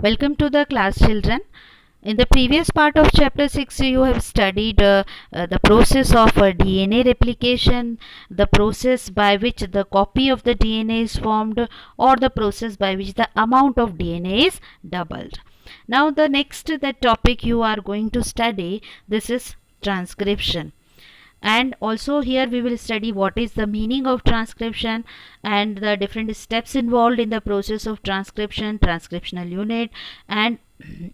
Welcome to the class, children. In the previous part of chapter 6, you have studied the process of DNA replication, the process by which the copy of the DNA is formed, or the process by which the amount of DNA is doubled. Now, the next topic you are going to study, this is transcription. And also here we will study what is the meaning of transcription and the different steps involved in the process of transcription, transcriptional unit, and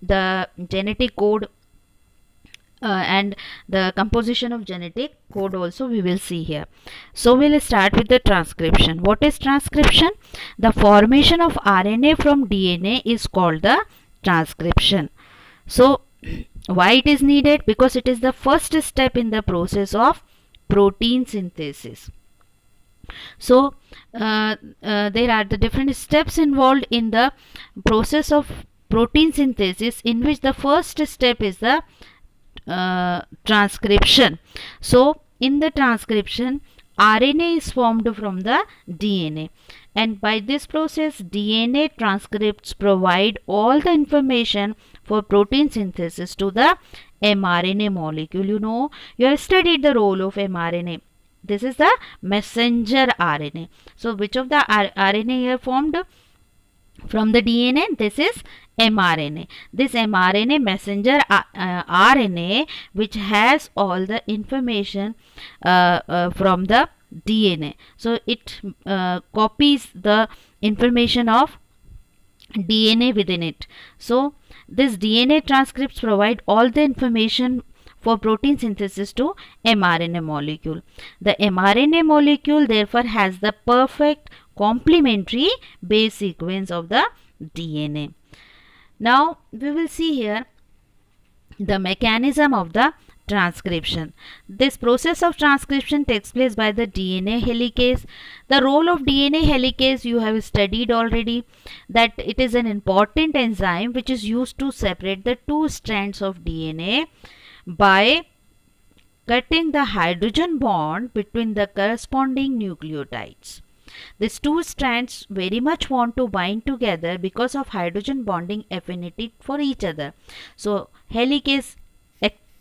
the genetic code and the composition of genetic code also we will see here. So we'll start with the transcription. What is transcription? The formation of RNA from DNA is called the transcription. So why it is needed? Because it is the first step in the process of protein synthesis. So there are the different steps involved in the process of protein synthesis, in which the first step is the transcription. So in the transcription, RNA is formed from the DNA, and by this process DNA transcripts provide all the information for protein synthesis to the mRNA molecule. You have studied the role of mRNA. This is the messenger RNA. So which of the RNA here formed from the DNA? This is mRNA. This mRNA messenger RNA, which has all the information from the DNA. So it copies the information of DNA within it. So this DNA transcripts provide all the information for protein synthesis to mRNA molecule. The mRNA molecule therefore has the perfect complementary base sequence of the DNA. Now we will see here the mechanism of the transcription. This process of transcription takes place by the DNA helicase. The role of DNA helicase you have studied already, that it is an important enzyme which is used to separate the two strands of DNA by cutting the hydrogen bond between the corresponding nucleotides. These two strands very much want to bind together because of hydrogen bonding affinity for each other. So helicase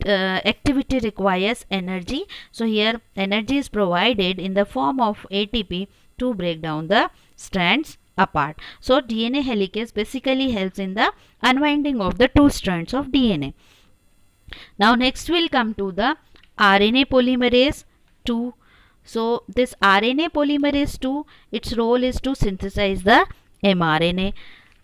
activity requires energy. So here energy is provided in the form of ATP to break down the strands apart. So DNA helicase basically helps in the unwinding of the two strands of DNA. Now next we'll come to the RNA polymerase 2. So this RNA polymerase 2, its role is to synthesize the mRNA.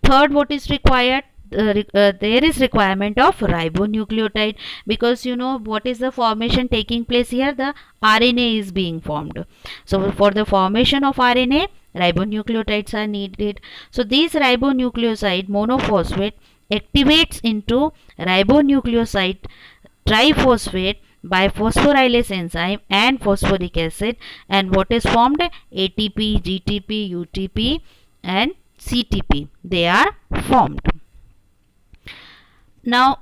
Third, what is required? There is requirement of ribonucleotide, because what is the formation taking place here? The RNA is being formed. So for the formation of RNA, ribonucleotides are needed. So these ribonucleoside monophosphate activates into ribonucleoside triphosphate by phosphorylase enzyme and phosphoric acid, and what is formed? ATP, GTP, UTP and CTP, they are formed. Now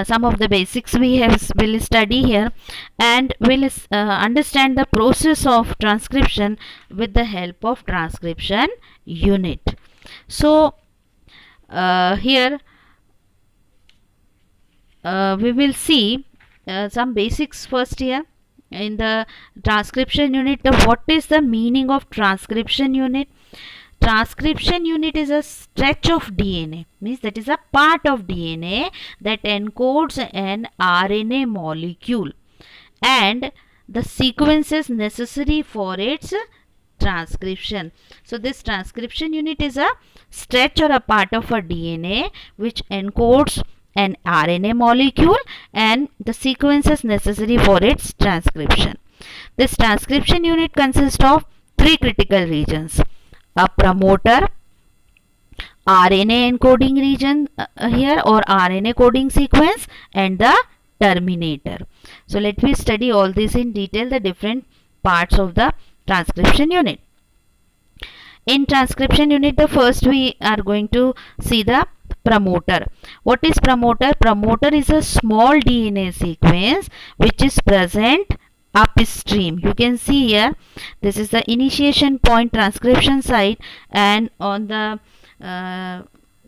some of the basics will study here, and will understand the process of transcription with the help of transcription unit. So here we will see some basics first here in the transcription unit. What is the meaning of transcription unit? Transcription unit is a stretch of DNA, means that is a part of DNA that encodes an RNA molecule and the sequences necessary for its transcription. So this transcription unit is a stretch or a part of a DNA which encodes an RNA molecule and the sequences necessary for its transcription. This transcription unit consists of three critical regions: a promoter, RNA encoding region here or RNA coding sequence, and the terminator. So let me study all this in detail, the different parts of the transcription unit. In transcription unit, the first we are going to see the promoter. What is promoter? Promoter is a small DNA sequence which is present upstream. You can see here, this is the initiation point transcription site, and on the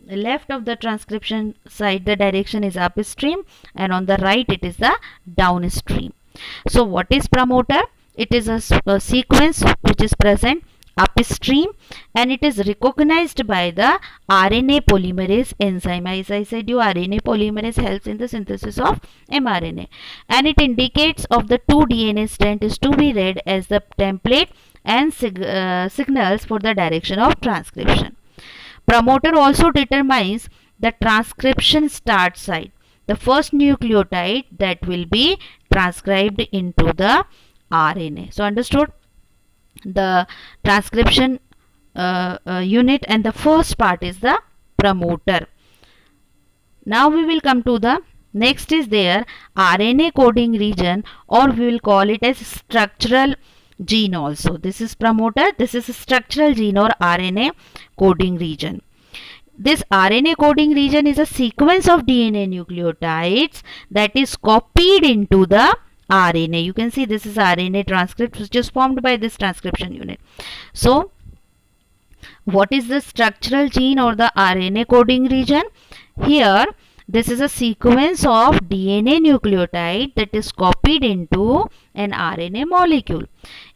left of the transcription side the direction is upstream, and on the right it is the downstream. So what is promoter? It is a sequence which is present upstream, and it is recognized by the RNA polymerase enzyme. As I said you, RNA polymerase helps in the synthesis of mRNA, and it indicates of the two DNA strand is to be read as the template and signals for the direction of transcription. Promoter also determines the transcription start site, the first nucleotide that will be transcribed into the RNA. So understood? The transcription unit, and the first part is the promoter. Now we will come to the next is their RNA coding region, or we will call it as structural gene also. This is promoter, this is a structural gene or RNA coding region. This RNA coding region is a sequence of DNA nucleotides that is copied into the RNA. You can see this is RNA transcript which is formed by this transcription unit. So what is the structural gene or the RNA coding region? Here this is a sequence of DNA nucleotide that is copied into an RNA molecule.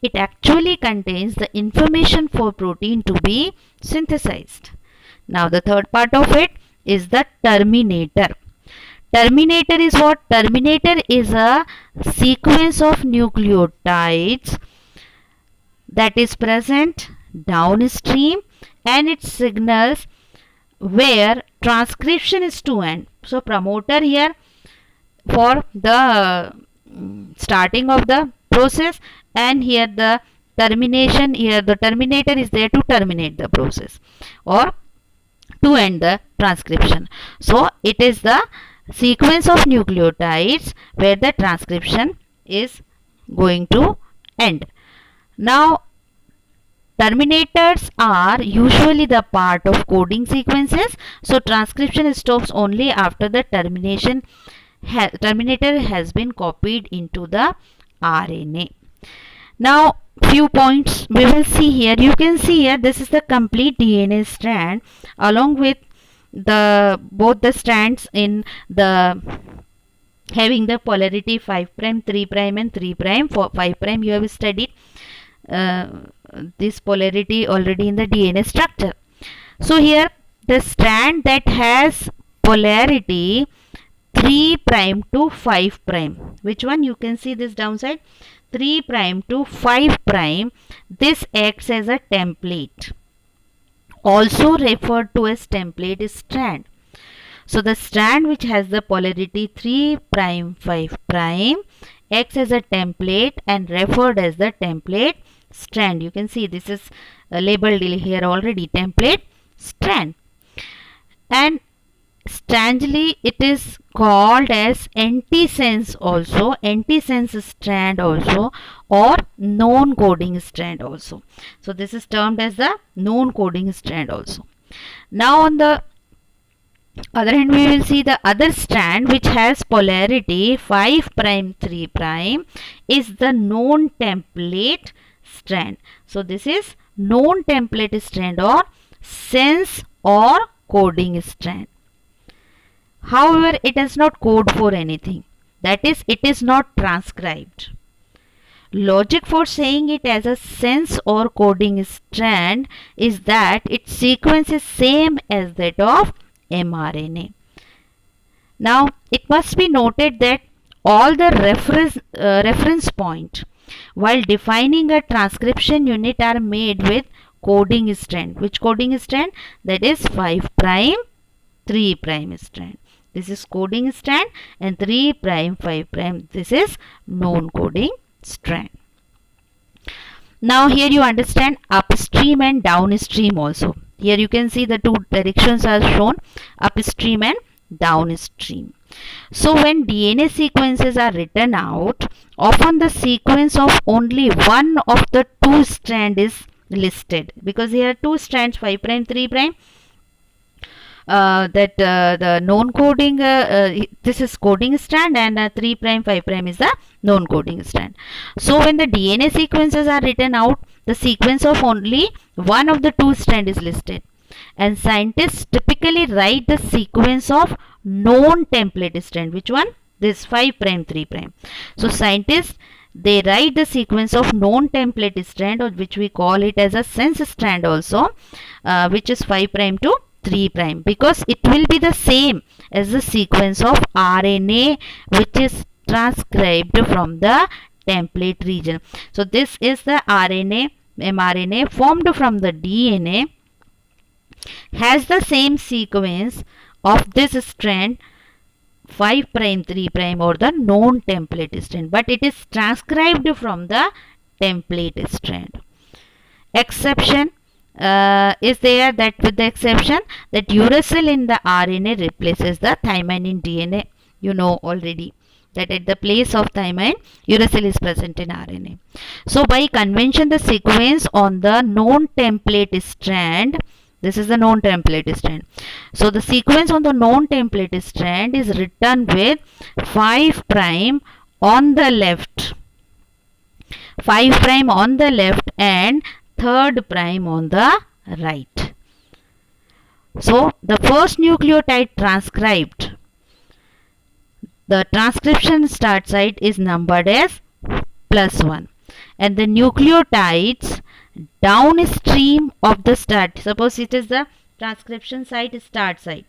It actually contains the information for protein to be synthesized. Now the third part of it is the terminator. Terminator is what? Terminator is a sequence of nucleotides that is present downstream, and it signals where transcription is to end. So promoter here for the starting of the process, and here the termination, here the terminator is there to terminate the process or to end the transcription. So it is the sequence of nucleotides where the transcription is going to end. Now terminators are usually the part of coding sequences. So transcription stops only after the terminator has been copied into the RNA. Now few points we will see here. You can see here this is the complete DNA strand along with the both the strands in the having the polarity 5 prime, 3 prime and 3 prime. For 5 prime you have studied this polarity already in the DNA structure. So here the strand that has polarity 3 prime to 5 prime, which one? You can see this downside 3 prime to 5 prime. This acts as a template, also referred to as template strand. So the strand which has the polarity 3 prime 5 prime acts as a template and referred as the template strand. You can see this is labeled here already, template strand. And strangely it is called as antisense also, antisense strand also, or known coding strand also. So this is termed as the known coding strand also. Now on the other hand we will see the other strand which has polarity 5 prime 3 prime is the known template strand. So this is known template strand or sense or coding strand. However, it does not code for anything. That is, it is not transcribed. Logic for saying it as a sense or coding strand is that its sequence is same as that of mRNA. Now, it must be noted that all the reference point while defining a transcription unit are made with coding strand. Which coding strand? That is 5 prime 3 prime strand. This is coding strand, and 3 prime 5 prime, this is known coding strand. Now here you understand upstream and downstream also. Here you can see the two directions are shown, upstream and downstream. So when DNA sequences are written out, often the sequence of only one of the two strands is listed, because here are two strands 5 prime 3 prime. The known coding, this is coding strand, and 3 prime 5 prime is the known coding strand. So when the DNA sequences are written out, the sequence of only one of the two strand is listed, and scientists typically write the sequence of known template strand. Which one? This 5 prime 3 prime. So scientists, they write the sequence of known template strand, or which we call it as a sense strand also, which is 5 prime to 3 prime, because it will be the same as the sequence of RNA which is transcribed from the template region. So this is the RNA, mRNA formed from the DNA, has the same sequence of this strand 5 prime 3 prime, or the known template strand, but it is transcribed from the template strand. Exception is there, that with the exception that uracil in the RNA replaces the thymine in DNA. You know already that at the place of thymine, uracil is present in RNA. So by convention, the sequence on the known template strand, this is the known template strand. So the sequence on the known template strand is written with 5 prime on the left, 5 prime on the left and 3rd prime on the right. So the first nucleotide transcribed, the transcription start site is numbered as +1, and the nucleotides downstream of the start, suppose it is the transcription site start site,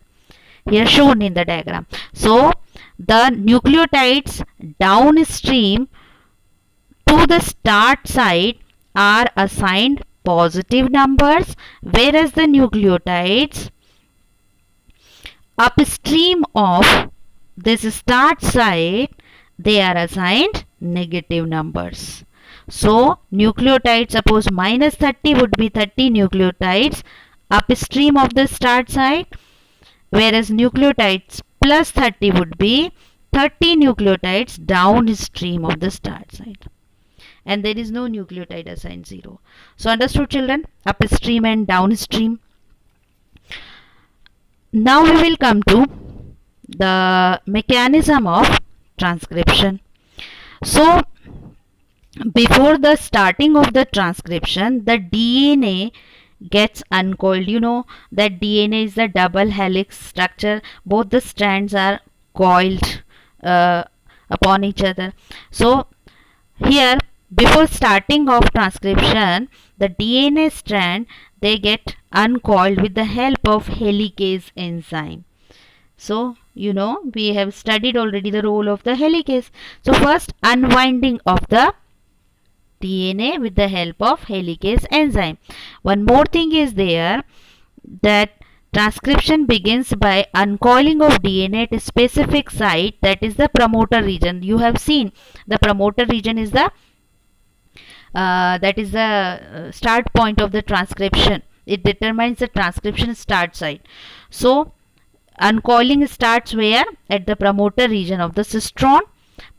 here shown in the diagram. So the nucleotides downstream to the start site are assigned positive numbers, whereas the nucleotides upstream of this start site, they are assigned negative numbers. So nucleotides, suppose -30 would be 30 nucleotides upstream of the start site, whereas nucleotides +30 would be 30 nucleotides downstream of the start site, and there is no nucleotide assigned 0. So understood, children? Upstream and downstream. Now we will come to the mechanism of transcription. So before the starting of the transcription, the DNA gets uncoiled. You know that DNA is the double helix structure. Both the strands are coiled upon each other. So here, before starting of transcription, the DNA strand, they get uncoiled with the help of helicase enzyme. So you know we have studied already the role of the helicase. So first, unwinding of the DNA with the help of helicase enzyme. One more thing is there, that transcription begins by uncoiling of DNA at a specific site, that is the promoter region. You have seen the promoter region is the start point of the transcription. It determines the transcription start site. So uncoiling starts where? At the promoter region of the cistron,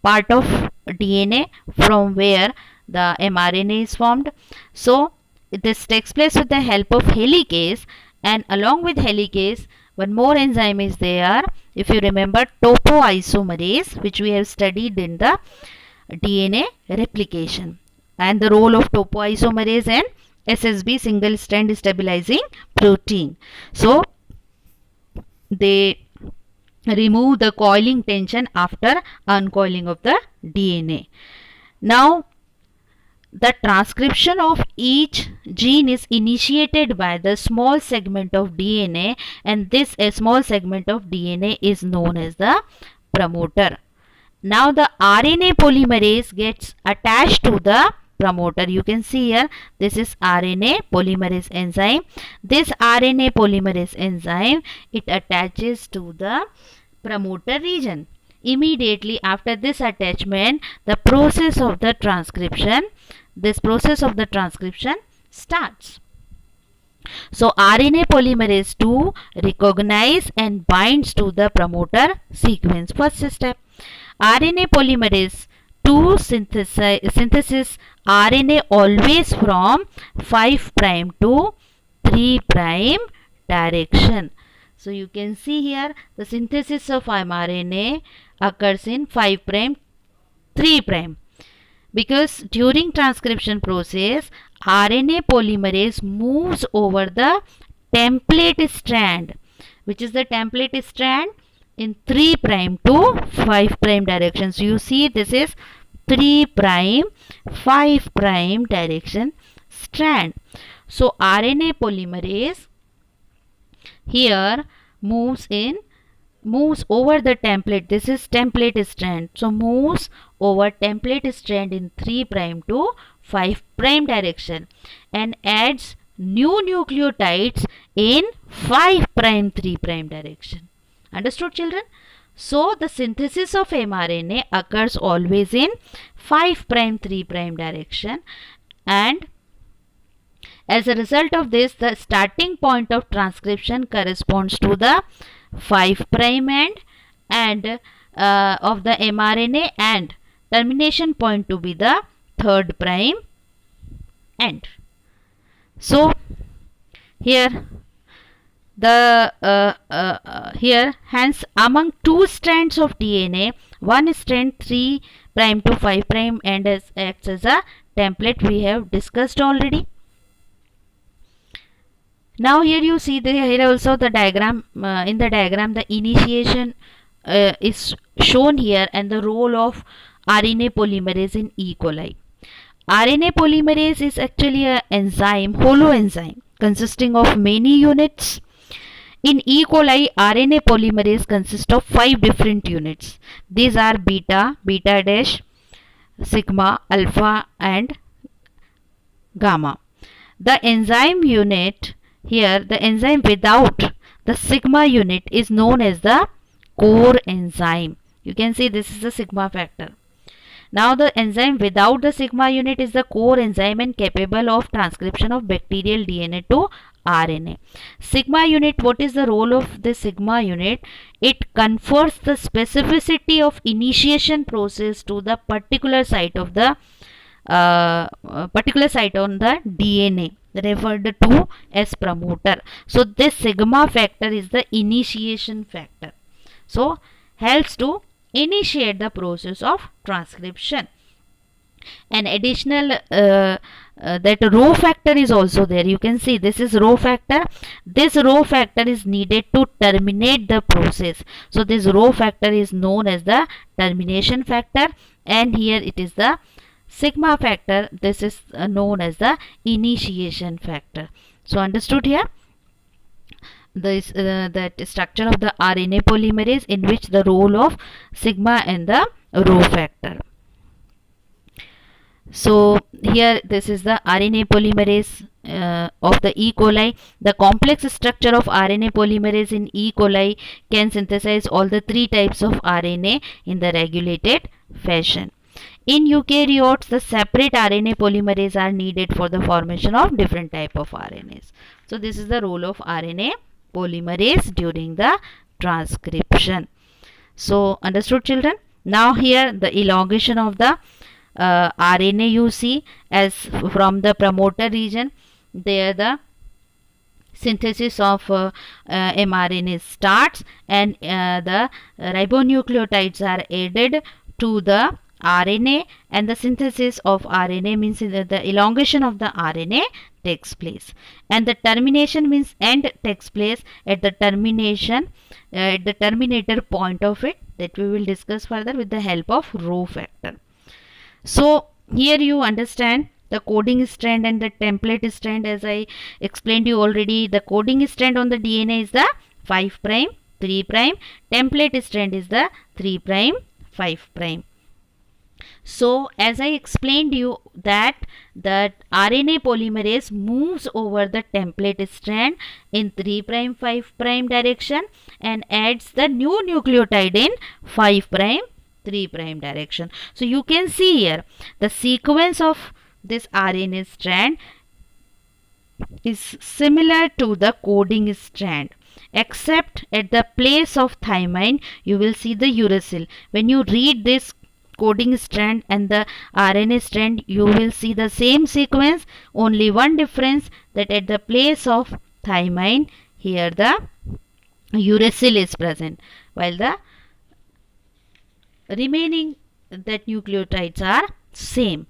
part of DNA from where the mRNA is formed. So this takes place with the help of helicase, and along with helicase, one more enzyme is there. If you remember, topoisomerase, which we have studied in the DNA replication, and the role of topoisomerase and SSB, single strand stabilizing protein. So they remove the coiling tension after uncoiling of the DNA. Now the transcription of each gene is initiated by the small segment of DNA, and this small segment of DNA is known as the promoter. Now the RNA polymerase gets attached to the promoter. You can see here, this is RNA polymerase enzyme. This RNA polymerase enzyme, it attaches to the promoter region. Immediately after this attachment, the process of the transcription, starts. So RNA polymerase 2 recognize and binds to the promoter sequence. First step, RNA polymerase 2 synthesis RNA always from 5 prime to 3 prime direction. So you can see here the synthesis of mRNA occurs in 5 prime, 3 prime. Because during transcription process, RNA polymerase moves over the template strand. Which is the template strand? In 3' to 5' direction. So you see this is 3', 5' direction strand. So RNA polymerase here moves over the template. This is template strand. So moves over template strand in 3' to 5' direction and adds new nucleotides in 5', 3' direction. Understood, children? So the synthesis of mRNA occurs always in 5', 3' direction, and as a result of this, the starting point of transcription corresponds to the 5' end and of the mRNA, and termination point to be the 3' end. So here hence among two strands of DNA, one strand 3' to 5' end acts as a template. We have discussed already. Now here you see here also the diagram. In the diagram the initiation is shown here and the role of RNA polymerase in E. coli. RNA polymerase is actually an enzyme, holoenzyme consisting of many units. In E. coli, RNA polymerase consists of 5 different units. These are beta, beta dash, sigma, alpha and gamma. The enzyme unit here, the enzyme without the sigma unit is known as the core enzyme. You can see this is the sigma factor. Now the enzyme without the sigma unit is the core enzyme and capable of transcription of bacterial DNA to RNA. Sigma unit, what is the role of the sigma unit? It confers the specificity of initiation process to the particular site of the on the DNA referred to as promoter. So this sigma factor is the initiation factor. So helps to initiate the process of transcription. An additional that rho factor is also there. You can see this is rho factor. This rho factor is needed to terminate the process. So this rho factor is known as the termination factor, and here it is the sigma factor. This is known as the initiation factor. So understood here? This that structure of the RNA polymerase, in which the role of sigma and the rho factor. So here this is the RNA polymerase of the E. coli. The complex structure of RNA polymerase in E. coli can synthesize all the 3 types of RNA in the regulated fashion. In eukaryotes, the separate RNA polymerase are needed for the formation of different type of RNAs. So this is the role of RNA polymerase during the transcription. So understood, children? Now here the elongation of the RNA you see as from the promoter region, there the synthesis of mRNA starts, and the ribonucleotides are added to the RNA, and the synthesis of RNA means the elongation of the RNA takes place, and the termination means end takes place at the termination at the terminator point of it, that we will discuss further with the help of rho factor. So here you understand the coding strand and the template strand. As I explained you already, the coding strand on the DNA is the 5', 3'. Template strand is the 3', 5'. So as I explained you that RNA polymerase moves over the template strand in 3', 5' direction and adds the new nucleotide in 5', 3' direction. So you can see here the sequence of this RNA strand is similar to the coding strand, except at the place of thymine you will see the uracil. When you read this coding strand and the RNA strand, you will see the same sequence, only one difference, that at the place of thymine here the uracil is present, while the remaining that nucleotides are same.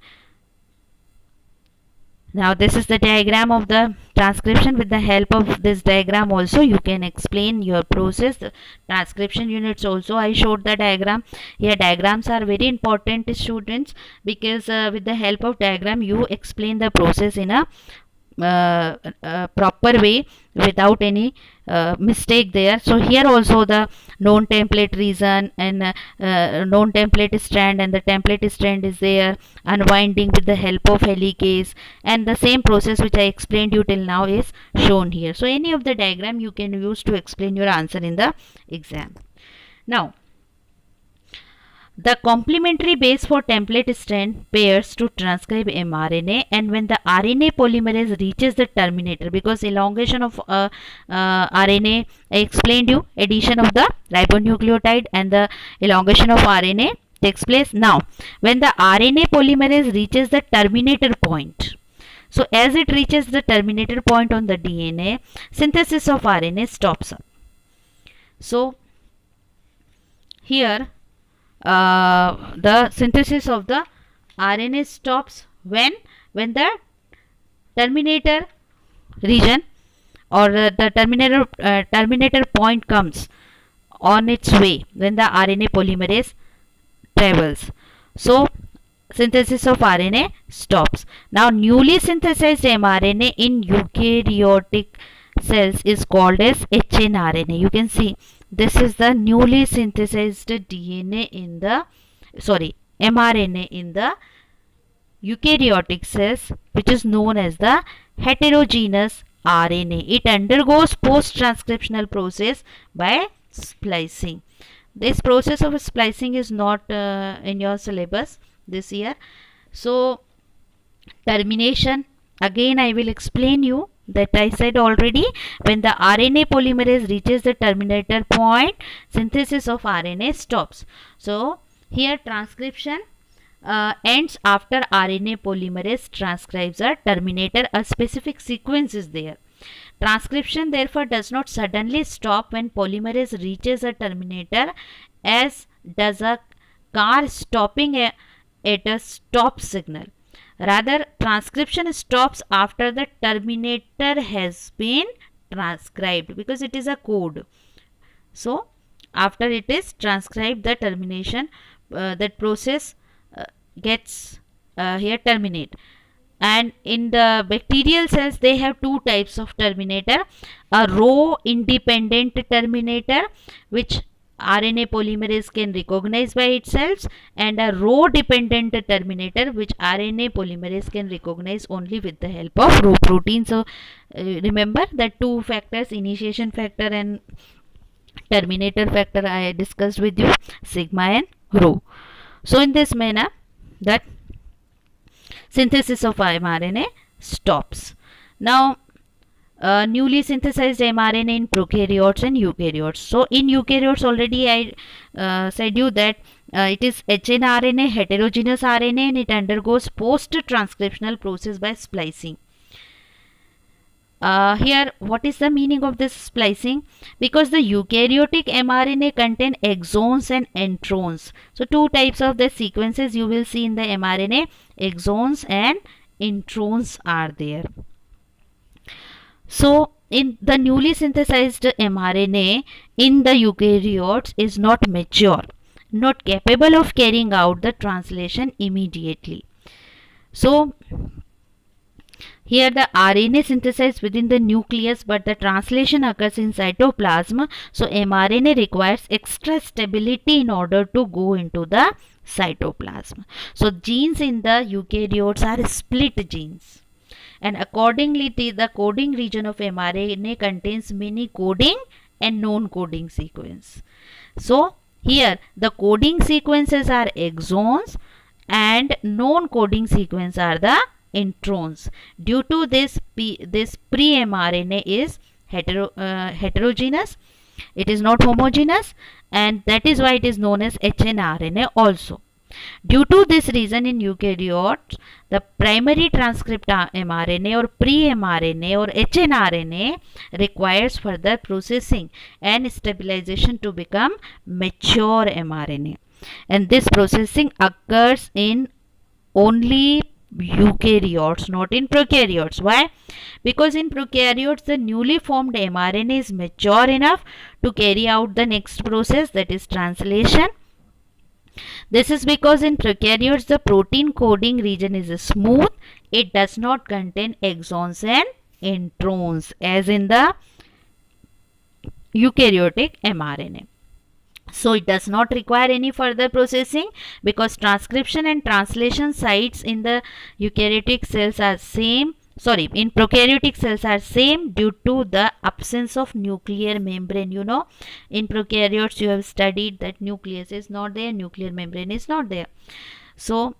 Now this is the diagram of the transcription, with the help of this diagram also you can explain your process. The transcription units also I showed the diagram. Here diagrams are very important, students, because with the help of diagram you explain the process in a proper way without any mistake there. So here also the known template region and known template strand, and the template strand is there, unwinding with the help of helicase, and the same process which I explained you till now is shown here. So any of the diagram you can use to explain your answer in the exam. Now the complementary base for template strand pairs to transcribe mRNA, and when the RNA polymerase reaches the terminator, because elongation of RNA, I explained you, addition of the ribonucleotide and the elongation of RNA takes place. Now when the RNA polymerase reaches the terminator point, so as it reaches the terminator point on the DNA, synthesis of RNA stops up. So here the synthesis of the RNA stops when the terminator region or the terminator point comes on its way, when the RNA polymerase travels. So synthesis of RNA stops. Now newly synthesized mRNA in eukaryotic cells is called as hnRNA. You can see this is the newly synthesized DNA in the mRNA in the eukaryotic cells, which is known as the heterogeneous RNA. It undergoes post-transcriptional process by splicing. This process of splicing is not in your syllabus this year. So termination, again I will explain you that I said already, when the RNA polymerase reaches the terminator point, synthesis of RNA stops. So here transcription ends after RNA polymerase transcribes a terminator. A specific sequence is there. Transcription therefore does not suddenly stop when polymerase reaches a terminator, as does a car stopping at a stop signal. Rather, transcription stops after the terminator has been transcribed, because it is a code. So after it is transcribed, the termination, that process gets here terminate. And in the bacterial cells they have two types of terminator: a row independent terminator, which RNA polymerase can recognize by itself, and a row dependent terminator, which RNA polymerase can recognize only with the help of row protein. So remember that two factors, initiation factor and terminator factor, I discussed with you, sigma and rho. So in this manner that synthesis of mRNA stops. Now newly synthesized mRNA in prokaryotes and eukaryotes. So in eukaryotes already I said you that it is hnRNA, heterogeneous RNA, and it undergoes post-transcriptional process by splicing. Here what is the meaning of this splicing? Because the eukaryotic mRNA contain exons and introns. So two types of the sequences you will see in the mRNA, exons and introns are there. So in the newly synthesized mRNA in the eukaryotes is not mature, not capable of carrying out the translation immediately. So here the RNA synthesized within the nucleus, but the translation occurs in cytoplasm. So mRNA requires extra stability in order to go into the cytoplasm. So genes in the eukaryotes are split genes, and accordingly the coding region of mRNA contains many coding and non-coding sequence. So here the coding sequences are exons and non-coding sequence are the introns. Due to this pre-mRNA is heterogeneous, it is not homogeneous, and that is why it is known as hnRNA also. Due to this reason, in eukaryotes, the primary transcript mRNA or pre-mRNA or hnRNA requires further processing and stabilization to become mature mRNA. And this processing occurs in only eukaryotes, not in prokaryotes. Why? Because in prokaryotes the newly formed mRNA is mature enough to carry out the next process, that is translation. This is because in prokaryotes the protein coding region is smooth. It does not contain exons and introns as in the eukaryotic mRNA. So it does not require any further processing because transcription and translation sites in the eukaryotic cells are same. In prokaryotic cells are same due to the absence of nuclear membrane. You know, in prokaryotes you have studied that nucleus is not there, nuclear membrane is not there. So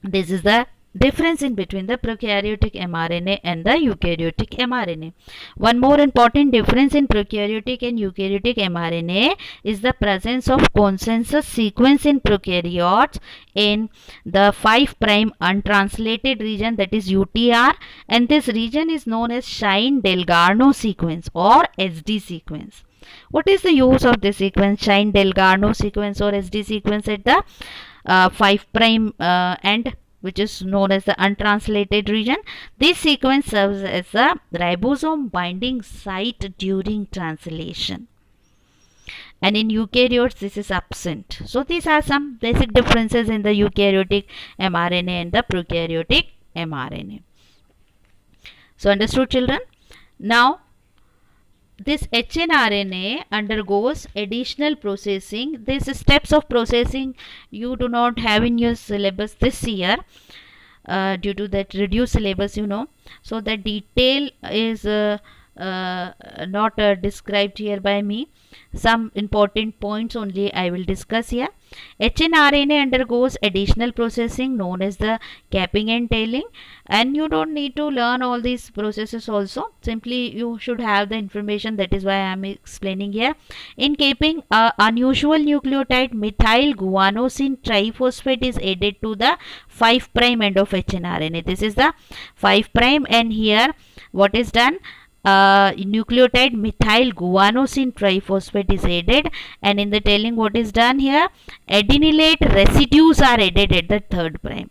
this is the difference in between the prokaryotic mRNA and the eukaryotic mRNA. One more important difference in prokaryotic and eukaryotic mRNA is the presence of consensus sequence in prokaryotes in the 5' untranslated region, that is UTR, and this region is known as Shine-Delgarno sequence or SD sequence. What is the use of this sequence, Shine-Delgarno sequence or SD sequence at the 5' end, which is known as the untranslated region? This sequence serves as a ribosome binding site during translation, and in eukaryotes this is absent. So these are some basic differences in the eukaryotic mRNA and the prokaryotic mRNA. So understood, children? Now this hnRNA undergoes additional processing. These steps of processing you do not have in your syllabus this year due to that reduced syllabus, you know. So the detail is not described here by me. Some important points only I will discuss here. hnRNA undergoes additional processing known as the capping and tailing, and you don't need to learn all these processes also. Simply you should have the information, that is why I am explaining here. In capping, unusual nucleotide methyl guanosine triphosphate is added to the 5' end of hnRNA. This is the 5', and here what is done? Nucleotide methyl guanosine triphosphate is added, and in the tailing what is done here? Adenylate residues are added at the 3'.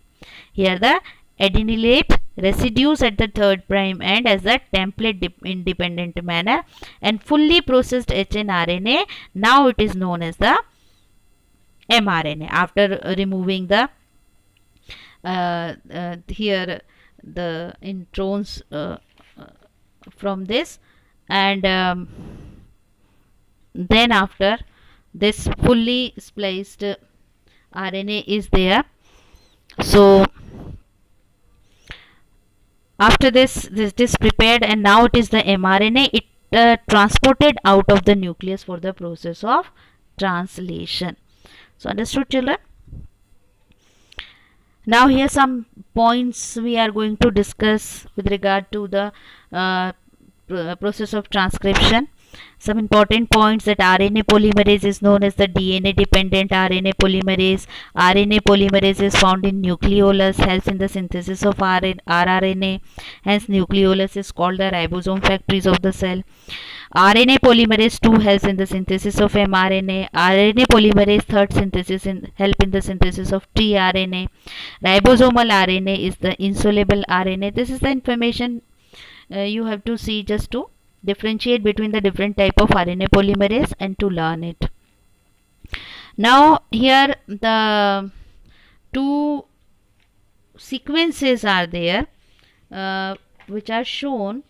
Here the adenylate residues at the 3' end as the template independent manner, and fully processed hnRNA, now it is known as the mRNA after removing the here the introns from this, and then after this fully spliced RNA is there. So after this is prepared, and now it is the mRNA. It transported out of the nucleus for the process of translation. So understood, children? Now here some points we are going to discuss with regard to the process of transcription. Some important points: that RNA polymerase is known as the DNA dependent RNA polymerase. RNA polymerase is found in nucleolus, helps in the synthesis of rRNA. Hence nucleolus is called the ribosome factories of the cell. RNA polymerase 2 helps in the synthesis of mRNA. RNA polymerase third synthesis help in the synthesis of tRNA. Ribosomal RNA is the insoluble RNA. This is the information you have to see just to differentiate between the different type of RNA polymerase and to learn it. Now here the two sequences are there which are shown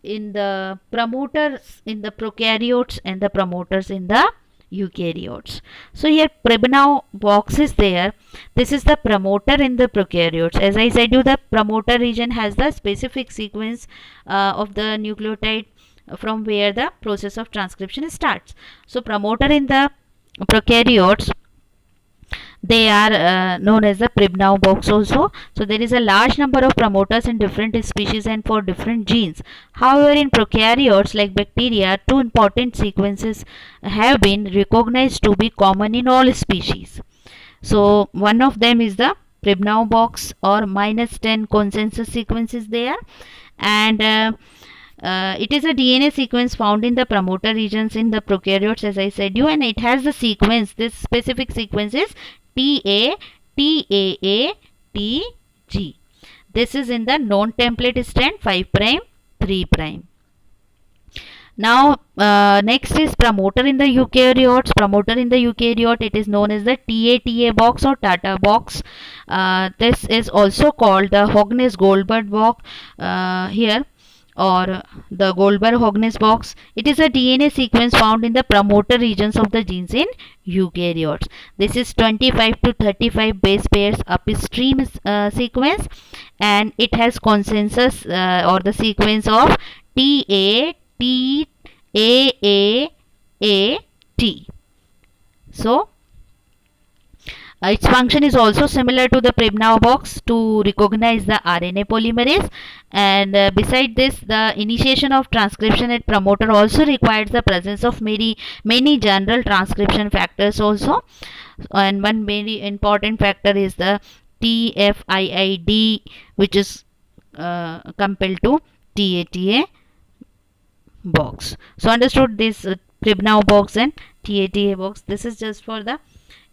in the promoters in the prokaryotes and the promoters in the eukaryotes. So here Pribnow box is there. This is the promoter in the prokaryotes. As I said you, the promoter region has the specific sequence of the nucleotide from where the process of transcription starts. So promoter in the prokaryotes, they are known as the Pribnow box also. So there is a large number of promoters in different species and for different genes. However, in prokaryotes like bacteria, two important sequences have been recognized to be common in all species. So one of them is the Pribnow box or -10 consensus sequence is there, and it is a DNA sequence found in the promoter regions in the prokaryotes, as I said you, and it has the sequence. This specific sequence is TA TAATG. This is in the non-template strand 5 prime 3 prime. Now next is promoter in the eukaryotes. Promoter in the eukaryote, it is known as the TATA box or Tata box. This is also called the Hogness-Goldberg box here, or the Goldberg-Hogness box. It is a DNA sequence found in the promoter regions of the genes in eukaryotes. This is 25 to 35 base pairs upstream sequence, and it has consensus or the sequence of TAAAT. So its function is also similar to the Pribnow box to recognize the RNA polymerase, and beside this, the initiation of transcription at promoter also requires the presence of many general transcription factors also, and one very important factor is the TFIID, which is compelled to TATA box. So understood this Pribnow box and TATA box. This is just for the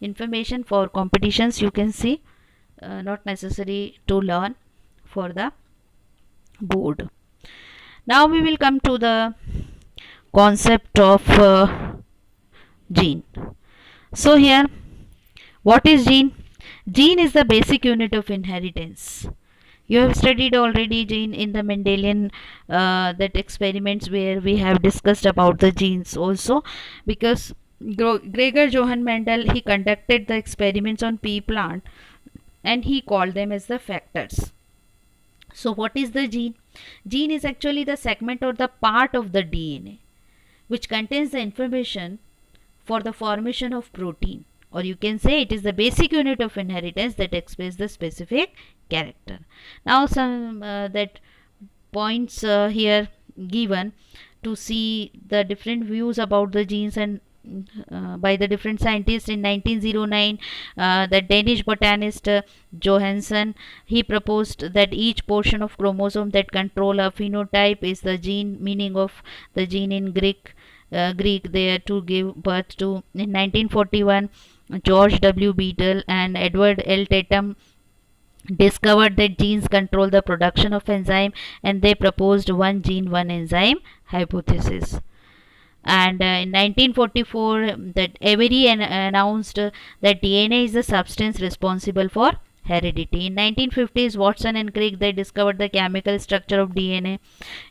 information for competitions, you can see, not necessary to learn for the board. Now we will come to the concept of gene. So here, what is gene? Gene is the basic unit of inheritance. You have studied already gene in the Mendelian that experiments where we have discussed about the genes also, because Gregor Johann Mendel, he conducted the experiments on pea plant and he called them as the factors. So what is the gene? Gene is actually the segment or the part of the DNA which contains the information for the formation of protein, or you can say it is the basic unit of inheritance that expresses the specific character. Now some that points here given to see the different views about the genes and by the different scientists. In 1909, the Danish botanist Johansen, he proposed that each portion of chromosome that control a phenotype is the gene, meaning of the gene in Greek there to give birth to. In 1941, George W. Beadle and Edward L. Tatum discovered that genes control the production of enzyme, and they proposed one gene one enzyme hypothesis. And in 1944, that Avery announced that DNA is the substance responsible for heredity. In 1950s, Watson and Crick, they discovered the chemical structure of DNA.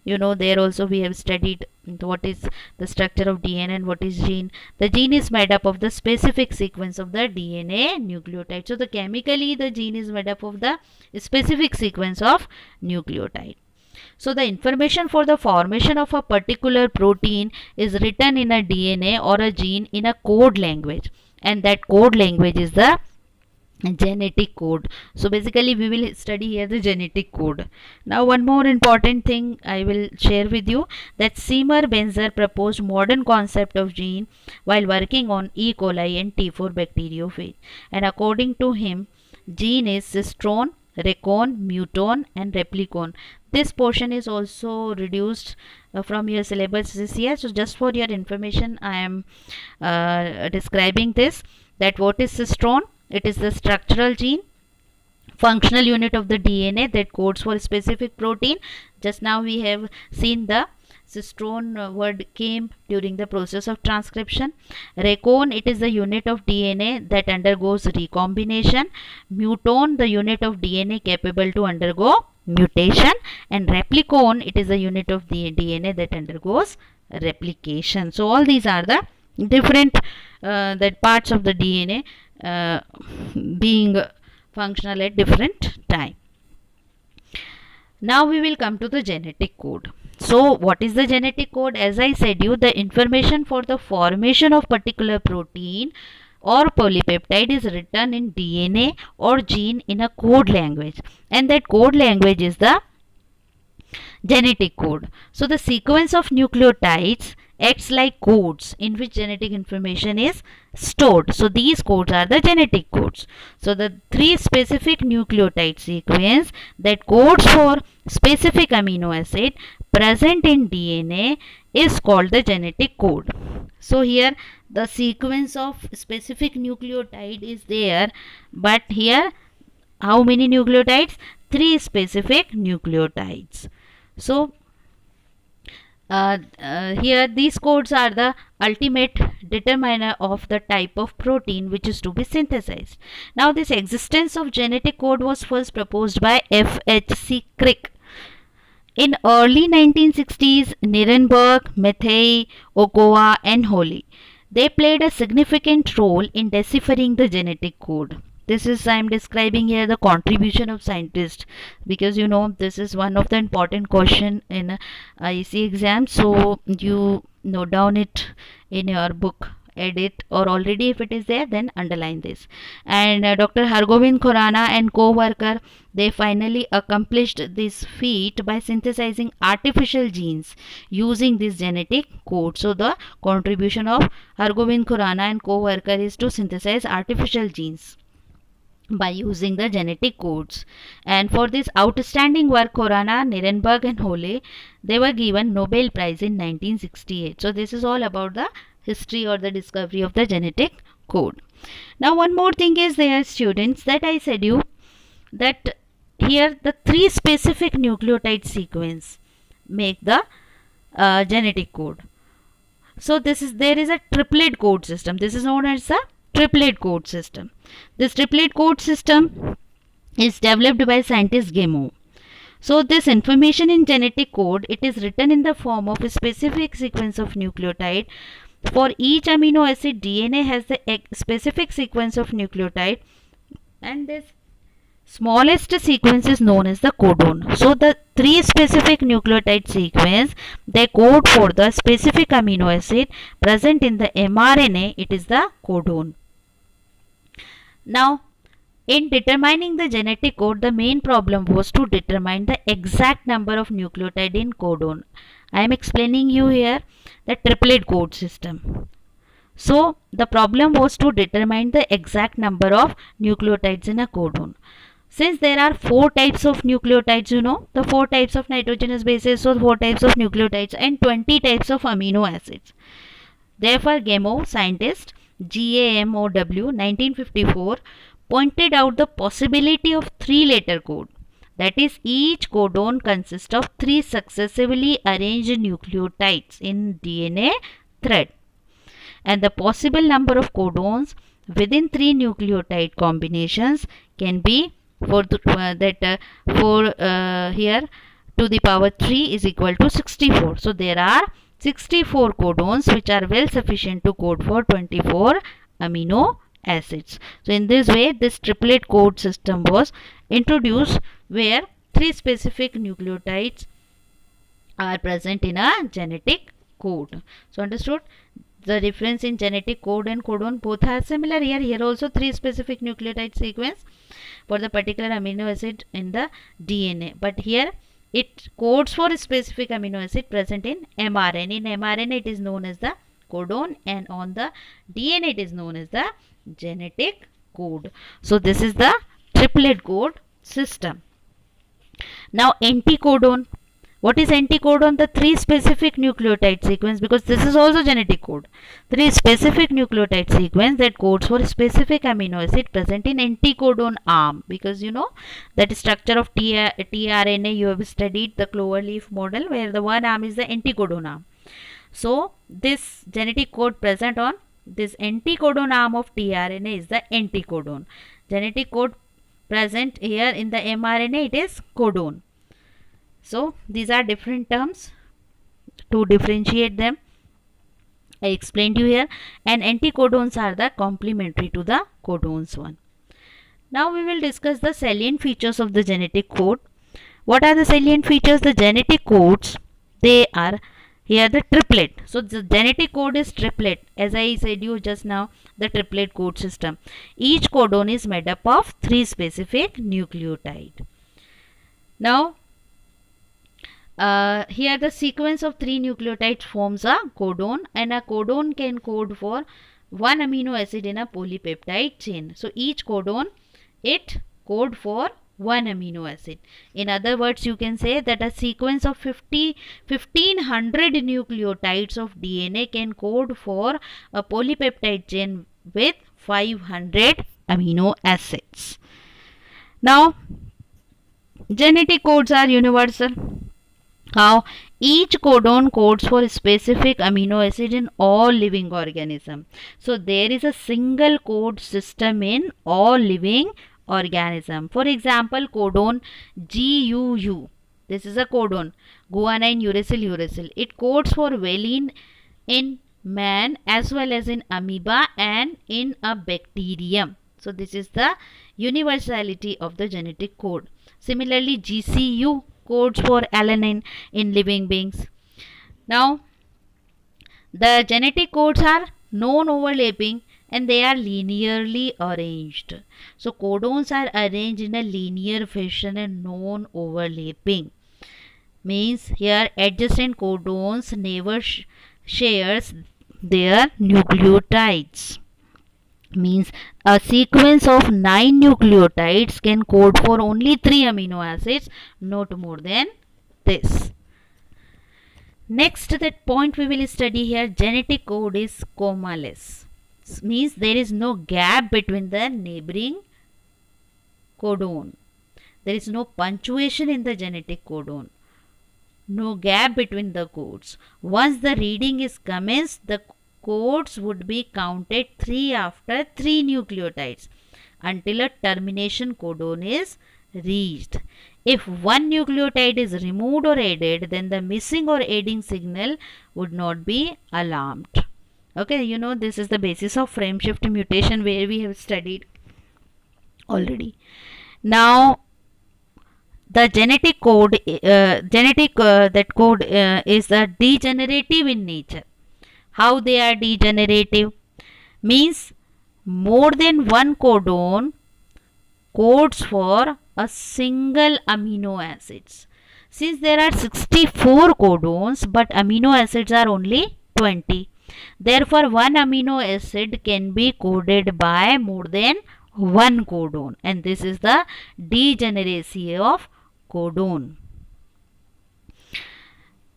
You know, there also we have studied what is the structure of DNA and what is gene. The gene is made up of the specific sequence of the DNA nucleotide. So the chemically the gene is made up of the specific sequence of nucleotide. So the information for the formation of a particular protein is written in a DNA or a gene in a code language, and that code language is the genetic code. So basically we will study here the genetic code. Now one more important thing I will share with you, that Seymour Benzer proposed modern concept of gene while working on E. coli and T4 bacteriophage, and according to him, gene is cistrone, recon, muton and replicon. This portion is also reduced from your syllabus this year. So just for your information, I am describing this, that what is cistrone? It is the structural gene, functional unit of the DNA that codes for a specific protein. Just now we have seen the cistrone word came during the process of transcription. Recon, it is the unit of DNA that undergoes recombination. Muton, the unit of DNA capable to undergo mutation. And replicon, it is the unit of the DNA that undergoes replication. So all these are the different that parts of the DNA being functional at different time. Now we will come to the genetic code. So what is the genetic code? As I said you, the information for the formation of particular protein or polypeptide is written in DNA or gene in a code language, and that code language is the genetic code. So the sequence of nucleotides acts like codes in which genetic information is stored. So these codes are the genetic codes. So the three specific nucleotide sequence that codes for specific amino acid present in DNA is called the genetic code. So here the sequence of specific nucleotide is there, but here how many nucleotides? 3 specific nucleotides. So here these codes are the ultimate determiner of the type of protein which is to be synthesized. Now this existence of genetic code was first proposed by F.H.C. Crick. In early 1960s, Nirenberg, Mathey, Ochoa and Holy, they played a significant role in deciphering the genetic code. This is, I am describing here the contribution of scientists, because you know this is one of the important question in ISC exam, so you note down it in your book, edit, or already if it is there then underline this. And Dr. Hargobind Khurana and co-worker, they finally accomplished this feat by synthesizing artificial genes using this genetic code. So the contribution of Hargobind Khurana and co-worker is to synthesize artificial genes by using the genetic codes. And for this outstanding work, Khurana, Nirenberg and Holle, they were given Nobel Prize in 1968. So this is all about the history or the discovery of the genetic code. Now one more thing is there, students, that I said you that here the 3 specific nucleotide sequence make the genetic code. So there is a triplet code system. This is known as a triplet code system. This triplet code system is developed by scientist Gamow. So this information in genetic code, it is written in the form of a specific sequence of nucleotide. For each amino acid, DNA has the specific sequence of nucleotide, and this smallest sequence is known as the codon. So the 3 specific nucleotide sequence, they code for the specific amino acid present in the mRNA. It is the codon. Now, in determining the genetic code, the main problem was to determine the exact number of nucleotide in codon. I am explaining you here the triplet code system. So the problem was to determine the exact number of nucleotides in a codon. Since there are 4 types of nucleotides, you know, the 4 types of nitrogenous bases, so 4 types of nucleotides and 20 types of amino acids. Therefore, Gamow, scientist, GAMOW, 1954, pointed out the possibility of 3-letter code. That is, each codon consists of 3 successively arranged nucleotides in DNA thread. And the possible number of codons within 3 nucleotide combinations can be here to the power 3 is equal to 64. So there are 64 codons which are well sufficient to code for 24 amino acids. So in this way, this triplet code system was introduced, where 3 specific nucleotides are present in a genetic code. So understood? The difference in genetic code and codon, both are similar here. Here also 3 specific nucleotide sequence for the particular amino acid in the DNA. But here it codes for a specific amino acid present in mRNA. In mRNA it is known as the codon, and on the DNA it is known as the genetic code. So this is the triplet code system. Now anticodon. What is anticodon? The 3 specific nucleotide sequence, because this is also genetic code. 3 specific nucleotide sequence that codes for specific amino acid present in anticodon arm, because you know that structure of tRNA you have studied the cloverleaf model, where the one arm is the anticodon arm. So this genetic code present on this anticodon arm of tRNA is the anticodon. Genetic code present here in the mRNA, it is codon. So these are different terms to differentiate them. I explained you here, and anticodons are the complementary to the codons one. Now we will discuss the salient features of the genetic code. What are the salient features? The genetic codes, they are here the triplet. So the genetic code is triplet, as I said you just now, the triplet code system. Each codon is made up of 3 specific nucleotide. Now here the sequence of 3 nucleotides forms a codon, and a codon can code for 1 amino acid in a polypeptide chain. So each codon, it code for one amino acid. In other words, you can say that a sequence of 1500 nucleotides of DNA can code for a polypeptide chain with 500 amino acids. Now, genetic codes are universal. How? Each codon codes for a specific amino acid in all living organisms. So there is a single code system in all living organisms. For example, codon GUU. This is a codon, guanine uracil uracil. It codes for valine in man as well as in amoeba and in a bacterium. So this is the universality of the genetic code. Similarly, GCU codes for alanine in living beings. Now, the genetic codes are non-overlapping and they are linearly arranged. So, codons are arranged in a linear fashion and non-overlapping. Means here adjacent codons never shares their nucleotides. Means a sequence of 9 nucleotides can code for only 3 amino acids, not more than this. Next, that point we will study here, genetic code is commaless. Means there is no gap between the neighboring codon. There is no punctuation in the genetic codon. No gap between the codes. Once the reading is commenced, the codes would be counted 3 after 3 nucleotides until a termination codon is reached. If one nucleotide is removed or added, then the missing or adding signal would not be alarmed. Okay, you know this is the basis of frame shift mutation where we have studied already. Now, the genetic code, that code is degenerative in nature. How they are degenerative? Means more than one codon codes for a single amino acids. Since there are 64 codons but amino acids are only 20. Therefore, one amino acid can be coded by more than one codon, and this is the degeneracy of codon.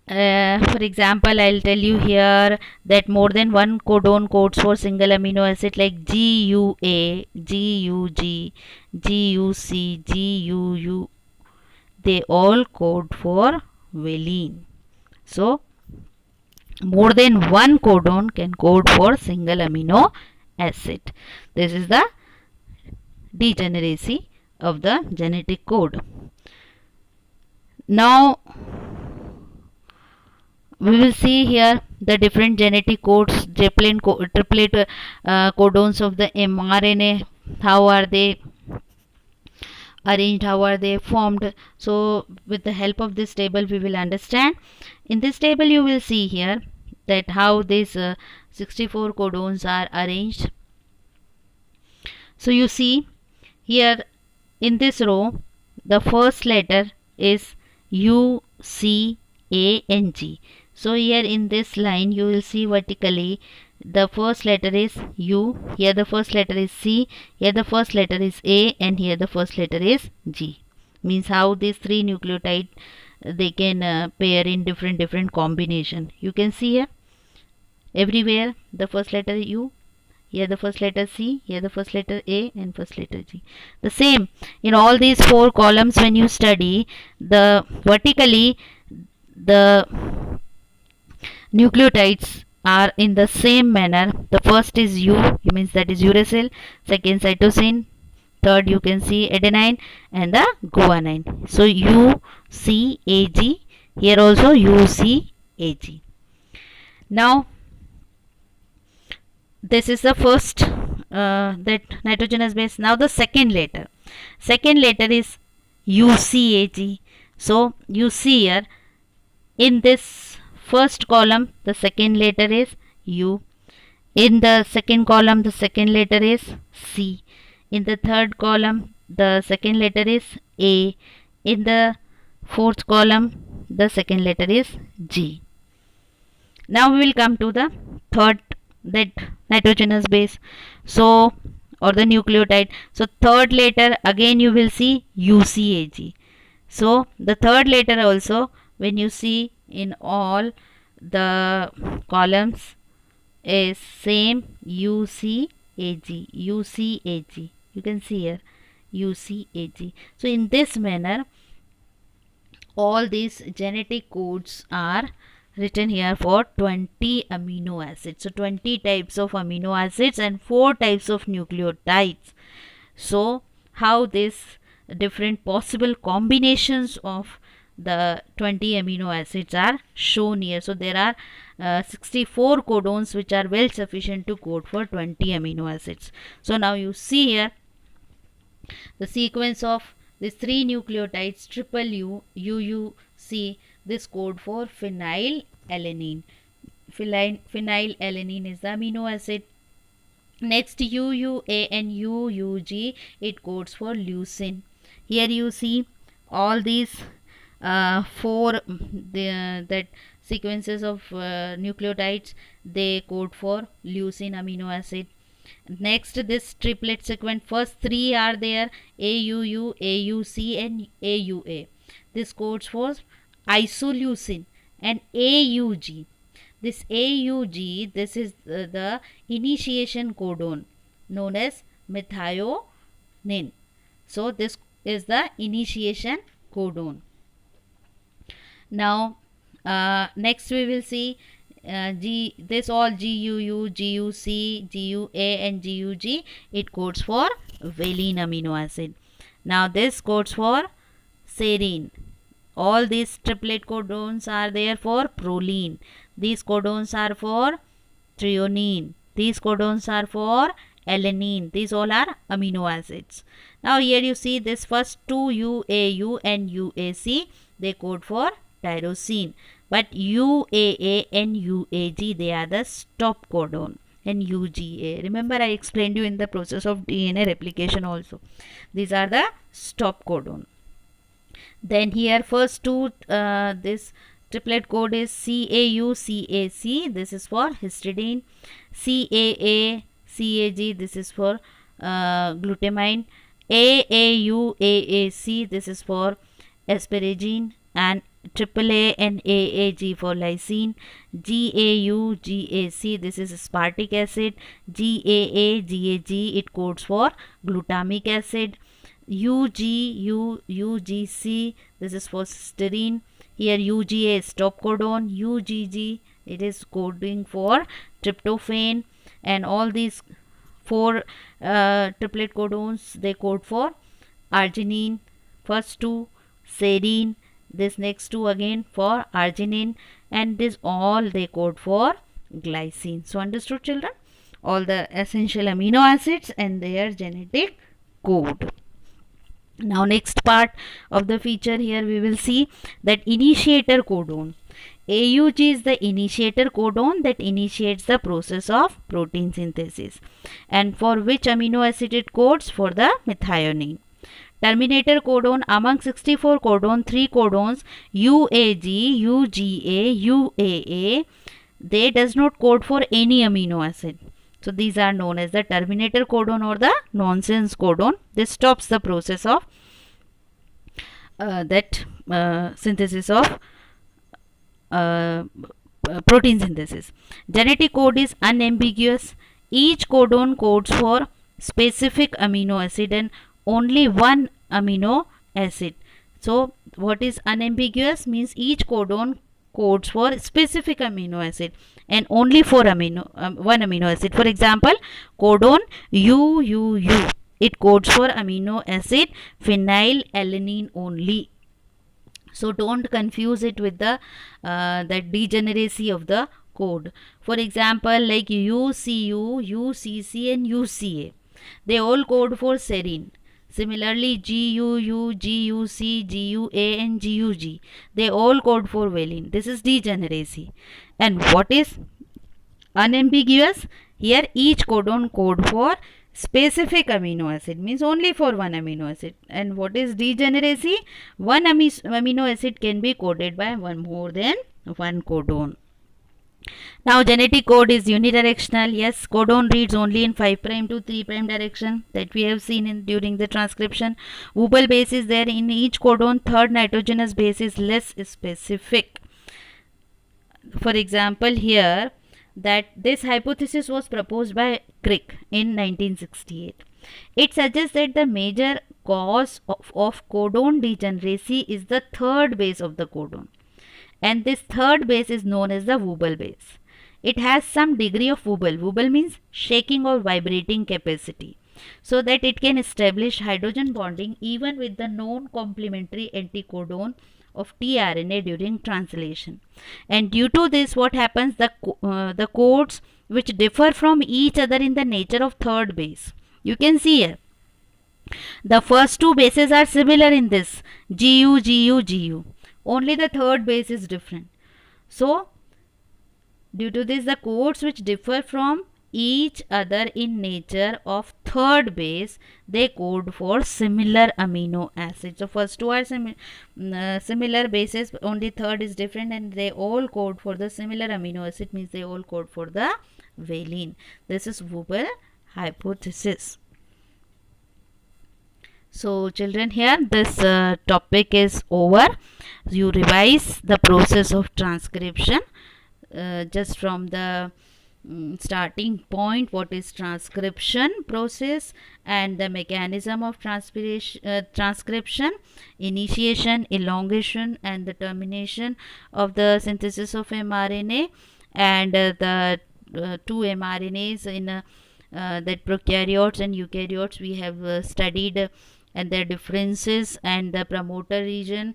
For example, I'll tell you here that more than one codon codes for single amino acid like GUA, GUG, GUC, GUU. They all code for valine. So, more than one codon can code for single amino acid. This is the degeneracy of the genetic code. Now, we will see here the different genetic codes, triplet codons of the mRNA. How are they arranged? How are they formed? So, with the help of this table, we will understand. In this table, you will see here that how these 64 codons are arranged. So, you see here in this row, the first letter is U, C, A, and G. So here in this line you will see vertically the first letter is U, here the first letter is C, here the first letter is A, and here the first letter is G. Means how these three nucleotide they can pair in different combination. You can see here everywhere the first letter U, here the first letter C, here the first letter A, and first letter G. The same in all these 4 columns. When you study the vertically, the nucleotides are in the same manner. The first is U, means that is uracil, second cytosine, third you can see adenine, and the guanine. So U, C, A, G, here also U, C, A, G. Now this is the first that nitrogenous base. Now the second letter is UCAG. So you see here in this first column the second letter is U, in the second column the second letter is C, in the third column the second letter is A, in the fourth column the second letter is G. Now we will come to the third, that nitrogenous base. So or the nucleotide. So third letter again you will see UCAG. So the third letter also, when you see in all the columns, is same UCAG. UCAG. You can see here UCAG. So in this manner, all these genetic codes are written here for 20 amino acids. So 20 types of amino acids and 4 types of nucleotides. So how this different possible combinations of the 20 amino acids are shown here. So there are 64 codons which are well sufficient to code for 20 amino acids. So now you see here the sequence of these 3 nucleotides triple UUC, this code for phenylalanine. Phenylalanine is the amino acid. Next UUA and UUG, it codes for leucine. Here you see all these 4 that sequences of nucleotides, they code for leucine amino acid. Next, this triplet sequence, first 3 are there, AUU, AUC and AUA. This codes for isoleucine and AUG. This AUG, this is the initiation codon known as methionine. So this is the initiation codon. Now next we will see this all GUU, GUC, GUA and GUG, it codes for valine amino acid. Now this codes for serine. All these triplet codons are there for proline. These codons are for threonine. These codons are for alanine. These all are amino acids. Now here you see this first 2 UAU and UAC, they code for tyrosine. But UAA and UAG, they are the stop codon, and UGA. Remember I explained you in the process of DNA replication also. These are the stop codon. Then here first 2, this triplet code is CAU, CAC. This is for histidine. CAA, CAG. This is for glutamine. AAU, AAC. This is for asparagine. And AAA and AAG for lysine. GAU, GAC, this is aspartic acid. GAA, GAG, it codes for glutamic acid. UGC, this is for cysteine. Here UGA is stop codon. UGG, it is coding for tryptophan. And all these 4 triplet codons, they code for arginine. First 2 serine, this next 2 again for arginine, and this all they code for glycine. So understood children, all the essential amino acids and their genetic code. Now next part of the feature, here we will see that initiator codon. AUG is the initiator codon that initiates the process of protein synthesis, and for which amino acid it codes? For the methionine. Terminator codon, among 64 codon, 3 codons UAG, UGA, UAA, they does not code for any amino acid. So these are known as the terminator codon or the nonsense codon. This stops the process of synthesis of protein synthesis. Genetic code is unambiguous. Each codon codes for specific amino acid and only one amino acid. So what is unambiguous? Means each codon codes for specific amino acid and only for one amino acid. For example, codon UUU, it codes for amino acid phenylalanine only. So don't confuse it with the degeneracy of the code. For example, like UCU, UCC and UCA, they all code for serine. Similarly, GUU, GUC, GUA and GUG, they all code for valine. This is degeneracy. And what is unambiguous? Here each codon code for specific amino acid, means only for one amino acid. And what is degeneracy? One amino acid can be coded by more than one codon. Now genetic code is unidirectional. Yes, codon reads only in 5' to 3' direction, that we have seen in during the transcription. Wobble base is there in each codon. Third nitrogenous base is less specific. For example, here that this hypothesis was proposed by Crick in 1968. It suggests that the major cause of codon degeneracy is the third base of the codon, and this third base is known as the wobble base. It has some degree of wobble. Wobble means shaking or vibrating capacity, so that it can establish hydrogen bonding even with the non-complementary anticodon of tRNA during translation. And due to this, what happens, the codes which differ from each other in the nature of third base. You can see here the first two bases are similar in this, GU, GU, GU. Only the third base is different. So due to this, the codes which differ from each other in nature of third base, they code for similar amino acids. So first two are similar bases, only third is different, and they all code for the similar amino acid, means they all code for the valine. This is Wobble hypothesis. So children, here this topic is over. You revise the process of transcription just from the starting point, what is transcription process and the mechanism of transcription, initiation, elongation and the termination of the synthesis of mRNA, and the two mRNAs in that prokaryotes and eukaryotes we have studied, and their differences, and the promoter region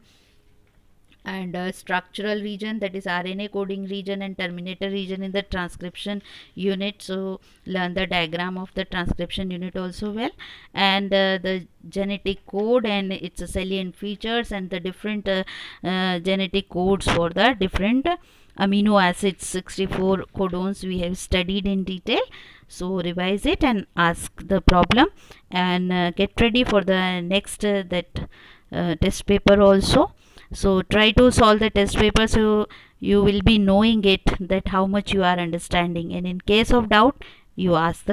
and structural region, that is RNA coding region, and terminator region in the transcription unit. So learn the diagram of the transcription unit also well, and the genetic code and its salient features, and the different genetic codes for the different amino acids. 64 codons we have studied in detail. So revise it and ask the problem, and get ready for the next that test paper also. So try to solve the test paper, so you will be knowing it, that how much you are understanding, and in case of doubt you ask the